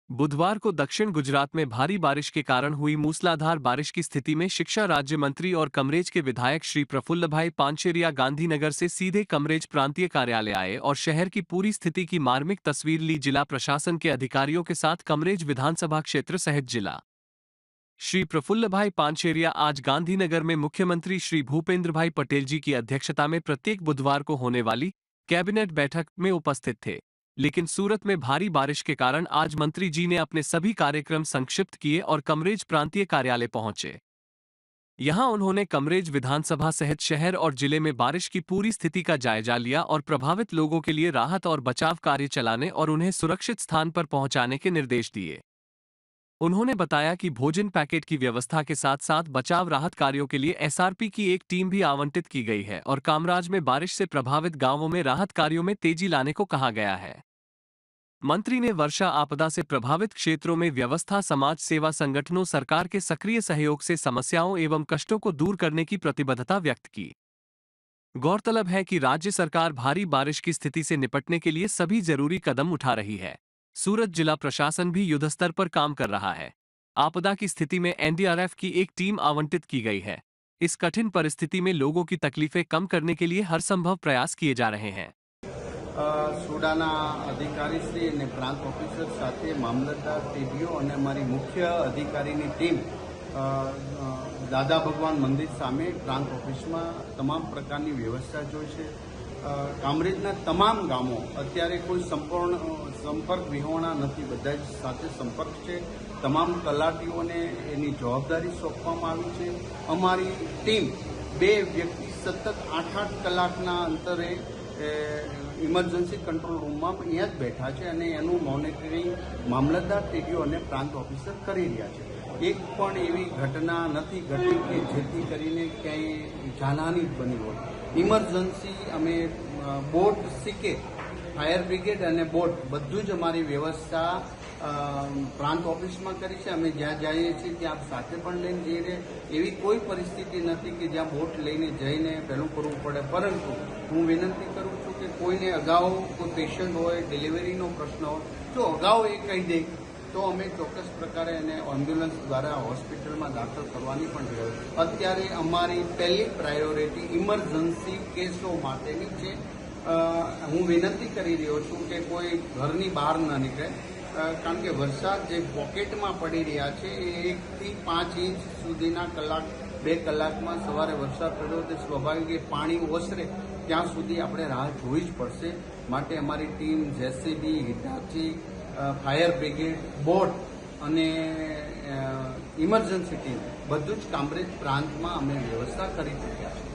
बुधवार को दक्षिण गुजरात में भारी बारिश के कारण हुई मूसलाधार बारिश की स्थिति में शिक्षा राज्य मंत्री और कमरेज के विधायक श्री प्रफुल्लभाई पानशेरिया गांधीनगर से सीधे कमरेज प्रांतीय कार्यालय आए और शहर की पूरी स्थिति की मार्मिक तस्वीर ली। जिला प्रशासन के अधिकारियों के साथ कमरेज विधानसभा क्षेत्र सहित जिला श्री प्रफुल्लभाई पानशेरिया आज गांधीनगर में मुख्यमंत्री श्री भूपेंद्र भाई पटेल जी की अध्यक्षता में प्रत्येक बुधवार को होने वाली कैबिनेट बैठक में उपस्थित थे, लेकिन सूरत में भारी बारिश के कारण आज मंत्री जी ने अपने सभी कार्यक्रम संक्षिप्त किए और कमरेज प्रांतीय कार्यालय पहुंचे। यहां उन्होंने कमरेज विधानसभा सहित शहर और जिले में बारिश की पूरी स्थिति का जायजा लिया और प्रभावित लोगों के लिए राहत और बचाव कार्य चलाने और उन्हें सुरक्षित स्थान पर पहुंचाने के निर्देश दिए। उन्होंने बताया कि भोजन पैकेट की व्यवस्था के साथ साथ बचाव राहत कार्यों के लिए एसआरपी की एक टीम भी आवंटित की गई है और कामराज में बारिश से प्रभावित गांवों में राहत कार्यों में तेजी लाने को कहा गया है। मंत्री ने वर्षा आपदा से प्रभावित क्षेत्रों में व्यवस्था, समाज सेवा संगठनों, सरकार के सक्रिय सहयोग से समस्याओं एवं कष्टों को दूर करने की प्रतिबद्धता व्यक्त की। गौरतलब है कि राज्य सरकार भारी बारिश की स्थिति से निपटने के लिए सभी जरूरी कदम उठा रही है। सूरत जिला प्रशासन भी युद्धस्तर पर काम कर रहा है। आपदा की स्थिति में एनडीआरएफ की एक टीम आवंटित की गई है। इस कठिन परिस्थिति में लोगों की तकलीफें कम करने के लिए हर संभव प्रयास किए जा रहे हैं। સુડાના અધિકારીશ્રી અને પ્રાંત ઓફિસર સાથે મામલતદાર ટીડીઓ અને અમારી મુખ્ય અધિકારીની ટીમ દાદા ભગવાન મંદિર સામે પ્રાંત ઓફિસમાં તમામ પ્રકારની વ્યવસ્થા જોઈ છે। કામરેજના તમામ ગામો અત્યારે કોઈ સંપર્ક વિહોણા નથી, બધા જ સાથે સંપર્ક છે। તમામ તલાટીઓને એની જવાબદારી સોંપવામાં આવી છે। અમારી ટીમ બે વ્યક્તિ સતત 8-8 કલાકના અંતરે ઇમરજન્સી કંટ્રોલ રૂમમાં અહીંયા જ બેઠા છે અને એનું મોનિટરિંગ મામલતદાર ટીડીઓ અને પ્રાંત ઓફિસર કરી રહ્યા છે। એક પણ એવી ઘટના નથી ઘટી કે જેથી કરીને ક્યાંય જાનહાનિ બની હોય। ઇમરજન્સી અમે બોટ સીકે, ફાયર બ્રિગેડ અને બોટ બધું જ અમારી વ્યવસ્થા પ્રાંત ઓફિસમાં કરી છે। અમે જ્યાં જઈએ છીએ ત્યાં સાથે પણ લઈને જઈએ છીએ। એવી કોઈ પરિસ્થિતિ નથી કે જ્યાં બોટ લઈને જઈને પહેલું કરવું પડે, પરંતુ હું વિનંતી કરું છું કે કોઈને અગાઉ કોઈ પેશન્ટ હોય, ડિલિવરીનો પ્રશ્ન હોય, જો અગાઉ એ કહી દે તો અમે ચોક્કસ પ્રકારે એને એમ્બ્યુલન્સ દ્વારા હોસ્પિટલમાં દાખલ કરવાની પણ જરૂર। અત્યારે અમારી પહેલી પ્રાયોરિટી ઇમરજન્સી કેસો માટેની છે। હું વિનંતી કરી રહ્યો છું કે કોઈ ઘરની બહાર ન નીકળે, કારણ કે વરસાદ જે પોકેટમાં પડી રહ્યા છે એ 1 થી 5 ઇંચ સુધીના કલાક 2 કલાકમાં સવારે વરસાદ પડ્યો તે સ્વાભાવિક પાણી ઓસરે ત્યાં સુધી આપણે રાહ જોવી જ પડશે। માટે અમારી team JCB, Hitachi, fire brigade, boat અને ઇમરજન્સી ટીમ બધું જ કામરેજ પ્રાંતમાં અમે વ્યવસ્થા કરી ચૂક્યા છીએ।